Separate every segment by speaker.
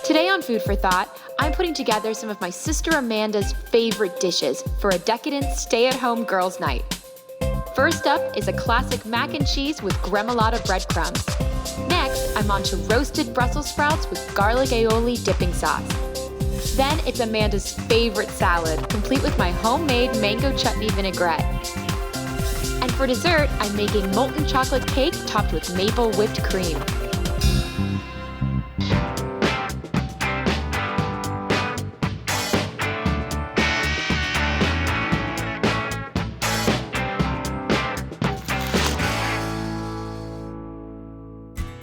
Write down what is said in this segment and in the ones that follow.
Speaker 1: Today on Food for Thought, I'm putting together some of my sister Amanda's favorite dishes for a decadent stay-at-home girls' night. First up is a classic mac and cheese with gremolata breadcrumbs. Next, I'm on to roasted Brussels sprouts with garlic aioli dipping sauce. Then it's Amanda's favorite salad, complete with my homemade mango chutney vinaigrette. And for dessert, I'm making molten chocolate cake topped with maple whipped cream.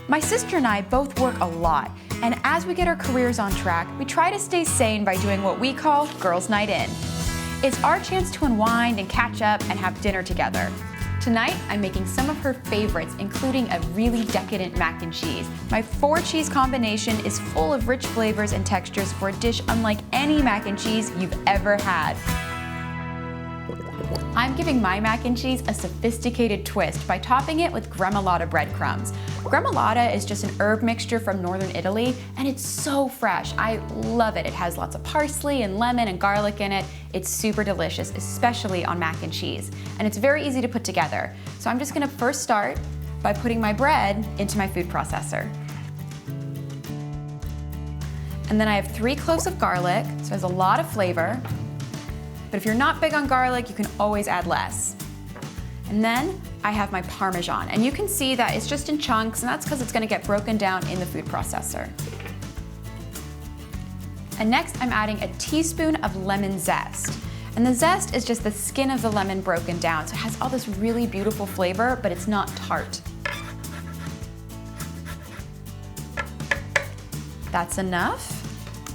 Speaker 2: My sister and I both work a lot, and as we get our careers on track, we try to stay sane by doing what we call Girls' Night In. It's our chance to unwind and catch up and have dinner together. Tonight, I'm making some of her favorites, including a really decadent mac and cheese. My 4-cheese combination is full of rich flavors and textures for a dish unlike any mac and cheese you've ever had. I'm giving my mac and cheese a sophisticated twist by topping it with gremolata breadcrumbs. Gremolata is just an herb mixture from northern Italy, and it's so fresh. I love it. It has lots of parsley and lemon and garlic in it. It's super delicious, especially on mac and cheese. And it's very easy to put together. So I'm just gonna first start by putting my bread into my food processor. And then I have 3 cloves of garlic, so it has a lot of flavor. But if you're not big on garlic, you can always add less. And then I have my Parmesan, and you can see that it's just in chunks, and that's because it's gonna get broken down in the food processor. And next, I'm adding a teaspoon of lemon zest. And the zest is just the skin of the lemon broken down, so it has all this really beautiful flavor, but it's not tart. That's enough.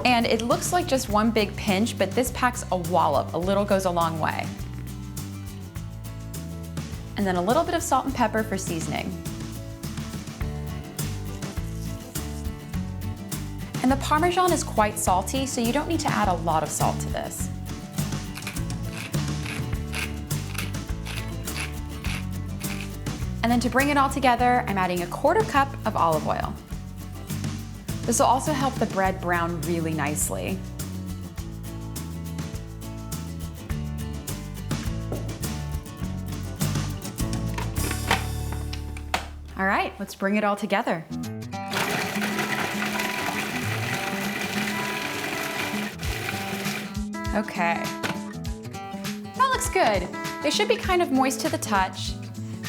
Speaker 2: And it looks like just one big pinch, but this packs a wallop. A little goes a long way. And then a little bit of salt and pepper for seasoning. And the Parmesan is quite salty, so you don't need to add a lot of salt to this. And then to bring it all together, I'm adding a 1/4 cup of olive oil. This will also help the bread brown really nicely. All right, let's bring it all together. Okay, that looks good. They should be kind of moist to the touch,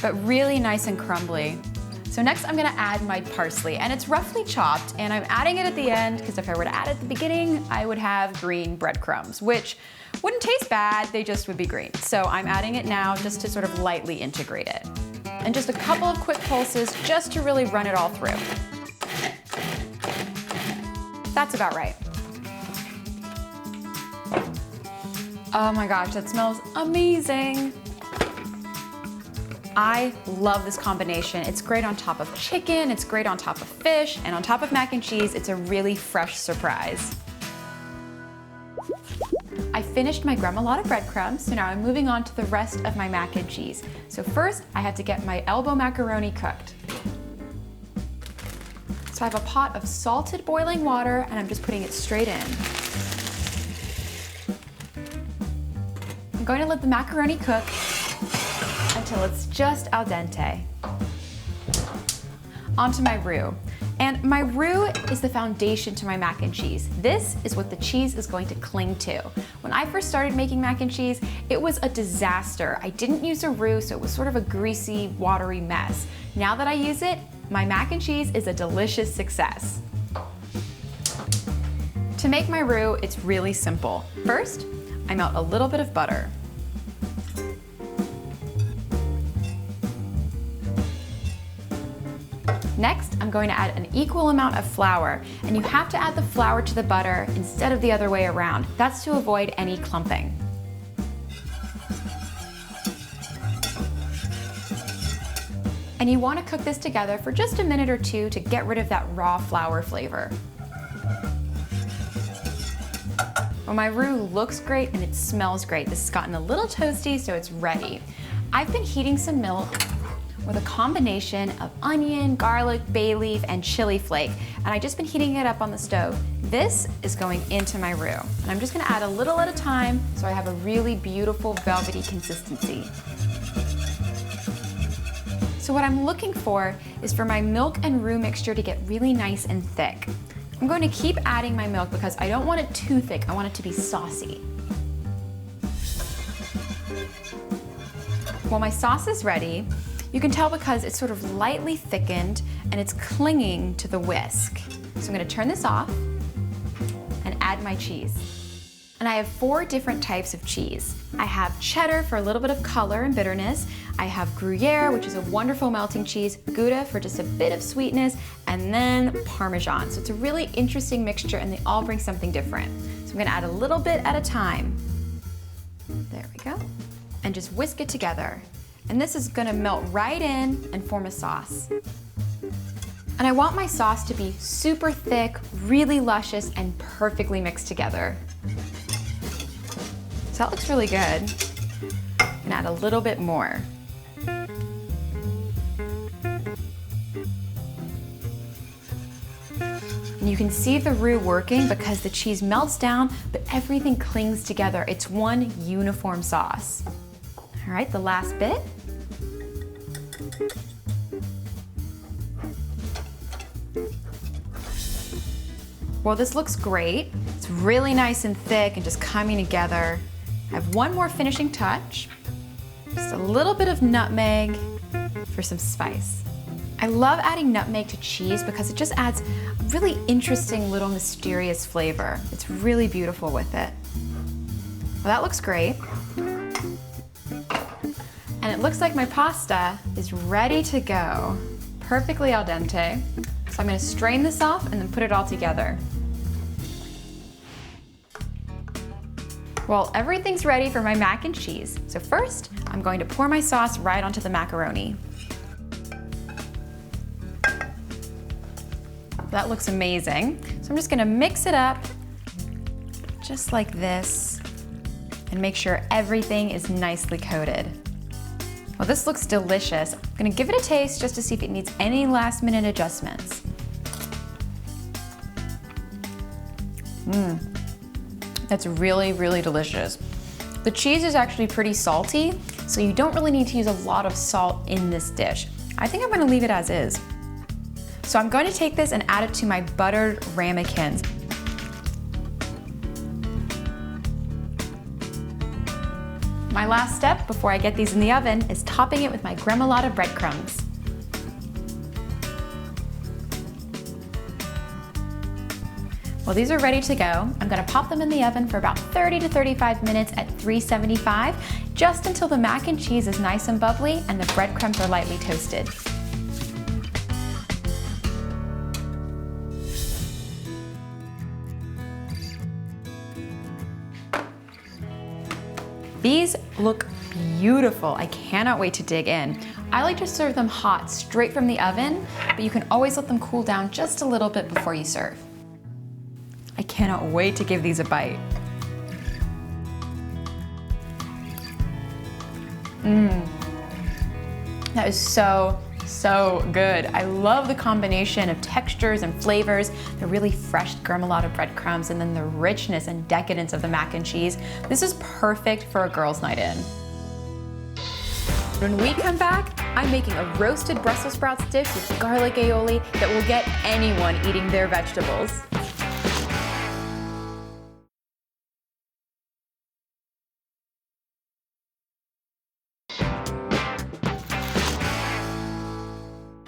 Speaker 2: but really nice and crumbly. So next I'm gonna add my parsley, and it's roughly chopped, and I'm adding it at the end because if I were to add it at the beginning, I would have green breadcrumbs, which wouldn't taste bad, they just would be green. So I'm adding it now just to sort of lightly integrate it. And just a couple of quick pulses just to really run it all through. That's about right. Oh my gosh, that smells amazing. I love this combination. It's great on top of chicken, it's great on top of fish, and on top of mac and cheese, it's a really fresh surprise. I finished my gremolata breadcrumbs, so now I'm moving on to the rest of my mac and cheese. So first, I have to get my elbow macaroni cooked. So I have a pot of salted boiling water, and I'm just putting it straight in. I'm going to let the macaroni cook until it's just al dente. Onto my roux. And my roux is the foundation to my mac and cheese. This is what the cheese is going to cling to. When I first started making mac and cheese, it was a disaster. I didn't use a roux, so it was sort of a greasy, watery mess. Now that I use it, my mac and cheese is a delicious success. To make my roux, it's really simple. First, I melt a little bit of butter. Next, I'm going to add an equal amount of flour, and you have to add the flour to the butter instead of the other way around. That's to avoid any clumping. And you want to cook this together for just a minute or two to get rid of that raw flour flavor. Well, my roux looks great and it smells great. This has gotten a little toasty, so it's ready. I've been heating some milk with a combination of onion, garlic, bay leaf, and chili flake. And I've just been heating it up on the stove. This is going into my roux. And I'm just gonna add a little at a time so I have a really beautiful velvety consistency. So what I'm looking for is for my milk and roux mixture to get really nice and thick. I'm going to keep adding my milk because I don't want it too thick, I want it to be saucy. While my sauce is ready, you can tell because it's sort of lightly thickened and it's clinging to the whisk. So I'm gonna turn this off and add my cheese. And I have 4 different types of cheese. I have cheddar for a little bit of color and bitterness. I have Gruyere, which is a wonderful melting cheese, Gouda for just a bit of sweetness, and then Parmesan. So it's a really interesting mixture and they all bring something different. So I'm gonna add a little bit at a time. There we go. And just whisk it together. And this is gonna melt right in and form a sauce. And I want my sauce to be super thick, really luscious, and perfectly mixed together. So that looks really good. And add a little bit more. And you can see the roux working because the cheese melts down, but everything clings together. It's one uniform sauce. All right, the last bit. Well, this looks great. It's really nice and thick and just coming together. I have one more finishing touch. Just a little bit of nutmeg for some spice. I love adding nutmeg to cheese because it just adds a really interesting little mysterious flavor. It's really beautiful with it. Well, that looks great. And it looks like my pasta is ready to go. Perfectly al dente. So I'm gonna strain this off and then put it all together. Well, everything's ready for my mac and cheese. So first, I'm going to pour my sauce right onto the macaroni. That looks amazing. So I'm just gonna mix it up just like this and make sure everything is nicely coated. Well, this looks delicious. I'm gonna give it a taste just to see if it needs any last minute adjustments. That's really, really delicious. The cheese is actually pretty salty, so you don't really need to use a lot of salt in this dish. I think I'm gonna leave it as is. So I'm going to take this and add it to my buttered ramekins. My last step before I get these in the oven is topping it with my gremolata breadcrumbs. Well, these are ready to go. I'm gonna pop them in the oven for about 30 to 35 minutes at 375, just until the mac and cheese is nice and bubbly and the breadcrumbs are lightly toasted. These look beautiful. I cannot wait to dig in. I like to serve them hot, straight from the oven, but you can always let them cool down just a little bit before you serve. I cannot wait to give these a bite. That is so good. I love the combination of textures and flavors, the really fresh gremolata breadcrumbs, and then the richness and decadence of the mac and cheese. This is perfect for a girls' night in. When we come back, I'm making a roasted Brussels sprouts dish with garlic aioli that will get anyone eating their vegetables.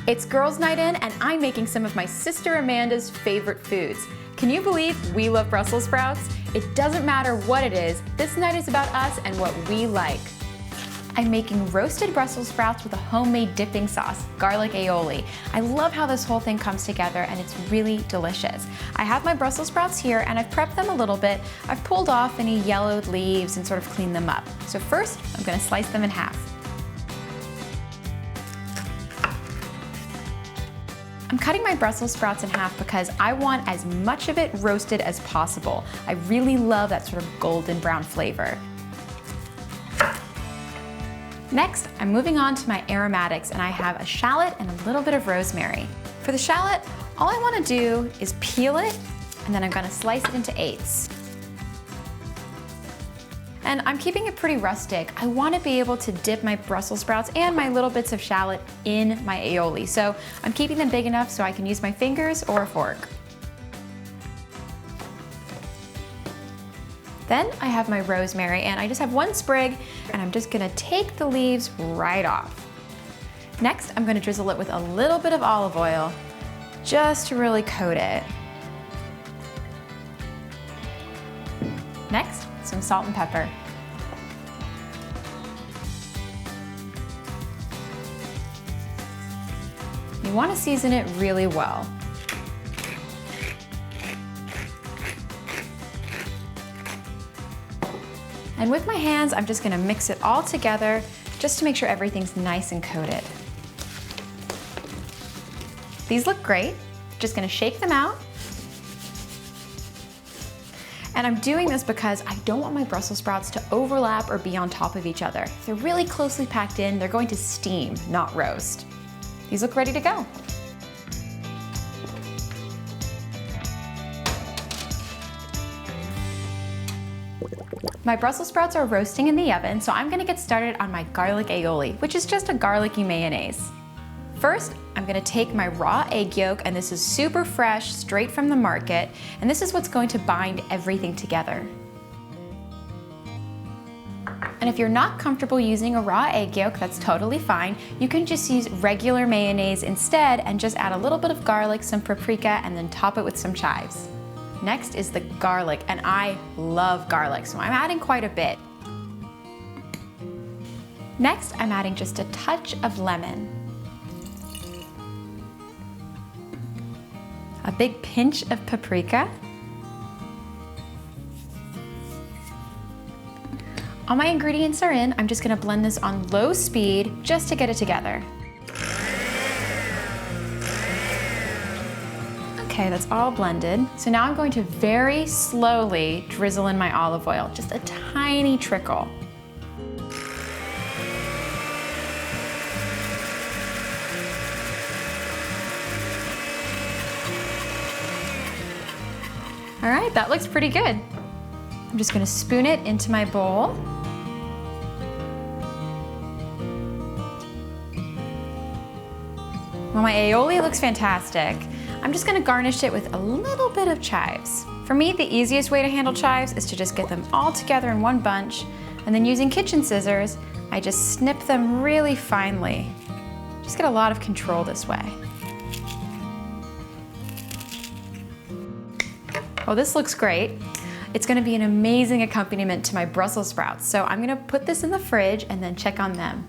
Speaker 2: It's girls' night in, and I'm making some of my sister Amanda's favorite foods. Can you believe we love Brussels sprouts? It doesn't matter what it is, this night is about us and what we like. I'm making roasted Brussels sprouts with a homemade dipping sauce, garlic aioli. I love how this whole thing comes together and it's really delicious. I have my Brussels sprouts here and I've prepped them a little bit. I've pulled off any yellowed leaves and sort of cleaned them up. So first, I'm gonna slice them in half. I'm cutting my Brussels sprouts in half because I want as much of it roasted as possible. I really love that sort of golden brown flavor. Next, I'm moving on to my aromatics, and I have a shallot and a little bit of rosemary. For the shallot, all I want to do is peel it, and then I'm going to slice it into eighths. And I'm keeping it pretty rustic. I want to be able to dip my Brussels sprouts and my little bits of shallot in my aioli. So I'm keeping them big enough so I can use my fingers or a fork. Then I have my rosemary, and I just have one sprig, and I'm just gonna take the leaves right off. Next, I'm gonna drizzle it with a little bit of olive oil just to really coat it. Next, some salt and pepper. You want to season it really well. And with my hands, I'm just going to mix it all together just to make sure everything's nice and coated. These look great. Just going to shake them out. And I'm doing this because I don't want my Brussels sprouts to overlap or be on top of each other. If they're really closely packed in, they're going to steam, not roast. These look ready to go. My Brussels sprouts are roasting in the oven, so I'm gonna get started on my garlic aioli, which is just a garlicky mayonnaise. First, I'm gonna take my raw egg yolk, and this is super fresh, straight from the market, and this is what's going to bind everything together. And if you're not comfortable using a raw egg yolk, that's totally fine. You can just use regular mayonnaise instead and just add a little bit of garlic, some paprika, and then top it with some chives. Next is the garlic, and I love garlic, so I'm adding quite a bit. Next, I'm adding just a touch of lemon. A big pinch of paprika. All my ingredients are in. I'm just gonna blend this on low speed just to get it together. Okay, that's all blended. So now I'm going to very slowly drizzle in my olive oil, just a tiny trickle. All right, that looks pretty good. I'm just gonna spoon it into my bowl. Well, my aioli looks fantastic. I'm just gonna garnish it with a little bit of chives. For me, the easiest way to handle chives is to just get them all together in one bunch, and then using kitchen scissors, I just snip them really finely. Just get a lot of control this way. Well, this looks great. It's gonna be an amazing accompaniment to my Brussels sprouts, so I'm gonna put this in the fridge and then check on them.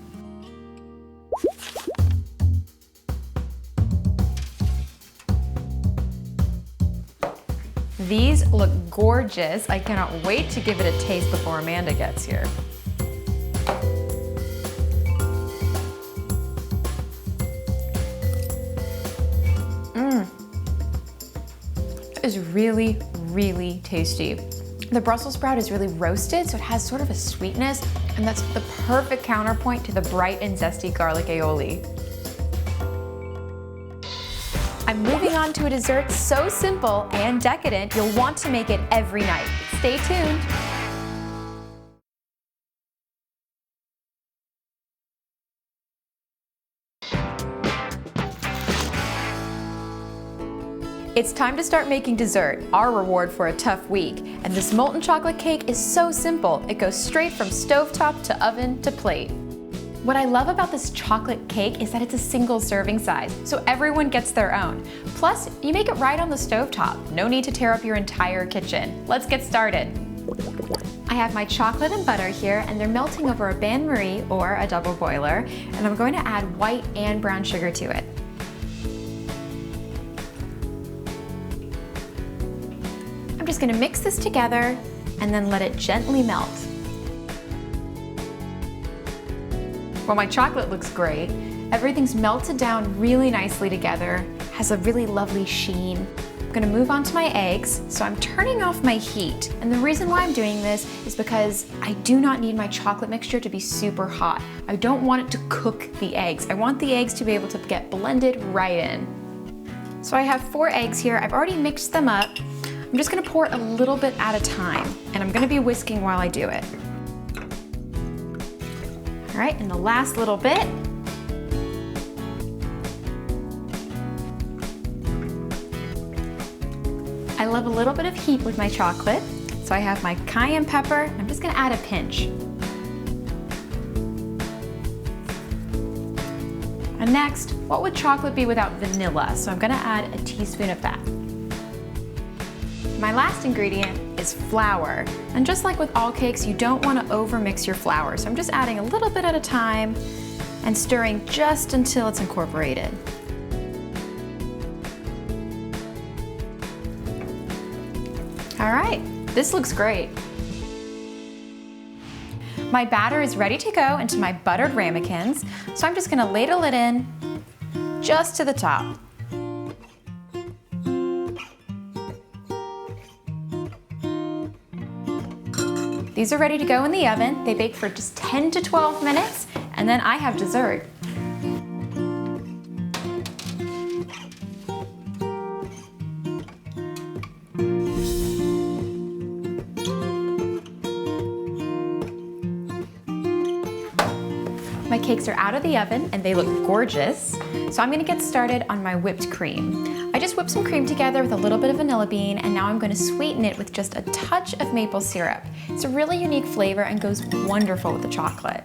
Speaker 2: These look gorgeous. I cannot wait to give it a taste before Amanda gets here. It is really, really tasty. The Brussels sprout is really roasted, so it has sort of a sweetness, and that's the perfect counterpoint to the bright and zesty garlic aioli. I'm moving on to a dessert so simple and decadent, you'll want to make it every night. Stay tuned. It's time to start making dessert, our reward for a tough week. And this molten chocolate cake is so simple. It goes straight from stovetop to oven to plate. What I love about this chocolate cake is that it's a single serving size, so everyone gets their own. Plus, you make it right on the stovetop. No need to tear up your entire kitchen. Let's get started. I have my chocolate and butter here, and they're melting over a bain-marie or a double boiler, and I'm going to add white and brown sugar to it. I'm just gonna mix this together and then let it gently melt. Well, my chocolate looks great. Everything's melted down really nicely together, has a really lovely sheen. I'm gonna move on to my eggs. So I'm turning off my heat. And the reason why I'm doing this is because I do not need my chocolate mixture to be super hot. I don't want it to cook the eggs. I want the eggs to be able to get blended right in. So I have 4 eggs here. I've already mixed them up. I'm just gonna pour a little bit at a time, and I'm gonna be whisking while I do it. All right, and the last little bit. I love a little bit of heat with my chocolate, so I have my cayenne pepper. I'm just gonna add a pinch. And next, what would chocolate be without vanilla? So I'm gonna add a teaspoon of that. My last ingredient is flour. And just like with all cakes, you don't wanna overmix your flour. So I'm just adding a little bit at a time and stirring just until it's incorporated. All right, this looks great. My batter is ready to go into my buttered ramekins, so I'm just gonna ladle it in just to the top. These are ready to go in the oven. They bake for just 10 to 12 minutes, and then I have dessert. My cakes are out of the oven and they look gorgeous. So I'm gonna get started on my whipped cream. I just whipped some cream together with a little bit of vanilla bean, and now I'm gonna sweeten it with just a touch of maple syrup. It's a really unique flavor and goes wonderful with the chocolate.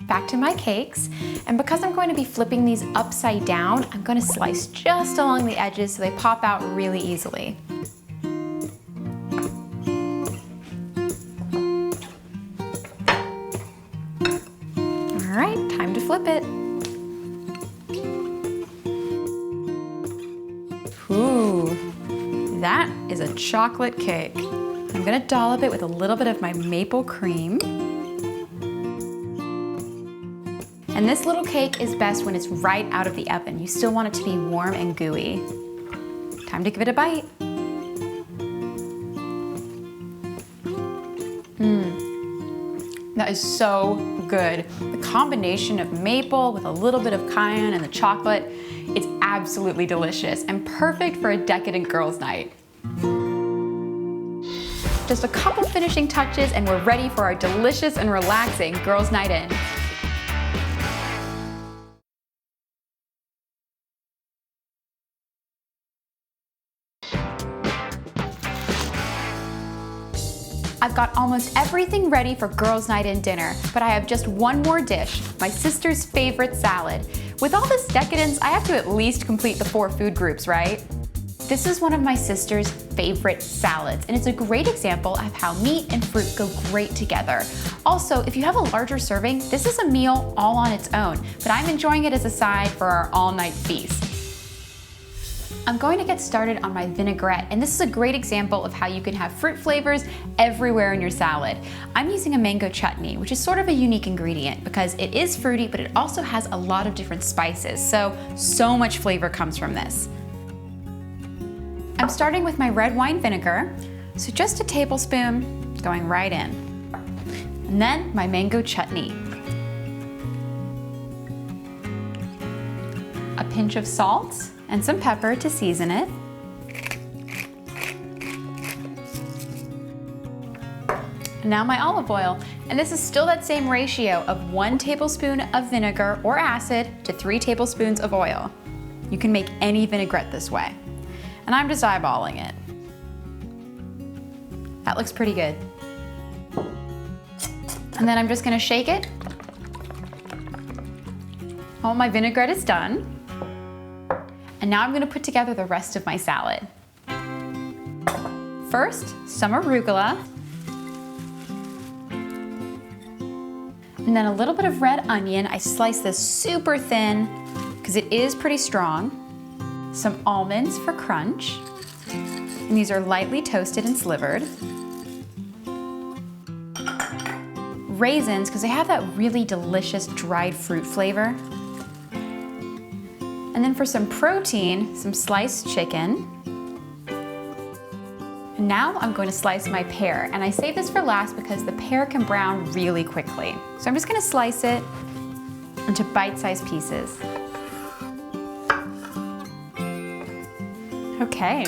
Speaker 2: Back to my cakes, and because I'm going to be flipping these upside down, I'm gonna slice just along the edges so they pop out really easily. All right, time to flip it. Ooh, that is a chocolate cake. I'm gonna dollop it with a little bit of my maple cream. And this little cake is best when it's right out of the oven. You still want it to be warm and gooey. Time to give it a bite. That is so good. The combination of maple with a little bit of cayenne and the chocolate, it's absolutely delicious and perfect for a decadent girls' night. Just a couple finishing touches and we're ready for our delicious and relaxing girls' night in. I've got almost everything ready for girls' night in dinner, but I have just one more dish, my sister's favorite salad. With all this decadence, I have to at least complete the 4 food groups, right? This is one of my sister's favorite salads, and it's a great example of how meat and fruit go great together. Also, if you have a larger serving, this is a meal all on its own, but I'm enjoying it as a side for our all-night feast. I'm going to get started on my vinaigrette, and this is a great example of how you can have fruit flavors everywhere in your salad. I'm using a mango chutney, which is sort of a unique ingredient because it is fruity, but it also has a lot of different spices, so much flavor comes from this. I'm starting with my red wine vinegar, so just a tablespoon going right in. And then my mango chutney. A pinch of salt and some pepper to season it. And now my olive oil. And this is still that same ratio of 1 tablespoon of vinegar or acid to 3 tablespoons of oil. You can make any vinaigrette this way. And I'm just eyeballing it. That looks pretty good. And then I'm just gonna shake it. All my vinaigrette is done. And now I'm gonna put together the rest of my salad. First, some arugula. And then a little bit of red onion. I slice this super thin because it is pretty strong. Some almonds for crunch. And these are lightly toasted and slivered. Raisins, because they have that really delicious dried fruit flavor. And then for some protein, some sliced chicken. And now I'm going to slice my pear, and I save this for last because the pear can brown really quickly. So I'm just going to slice it into bite-sized pieces. Okay,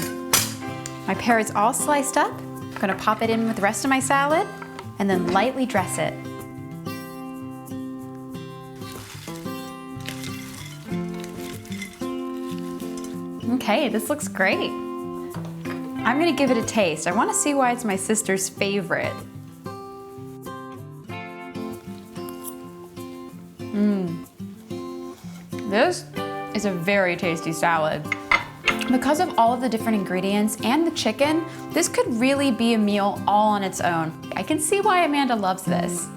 Speaker 2: my pear is all sliced up. I'm going to pop it in with the rest of my salad and then lightly dress it. Okay, this looks great. I'm gonna give it a taste. I wanna see why it's my sister's favorite. This is a very tasty salad. Because of all of the different ingredients and the chicken, this could really be a meal all on its own. I can see why Amanda loves this.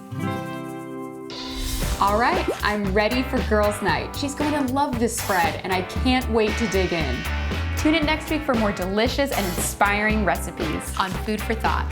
Speaker 2: All right, I'm ready for girls' night. She's going to love this spread, and I can't wait to dig in. Tune in next week for more delicious and inspiring recipes on Food for Thought.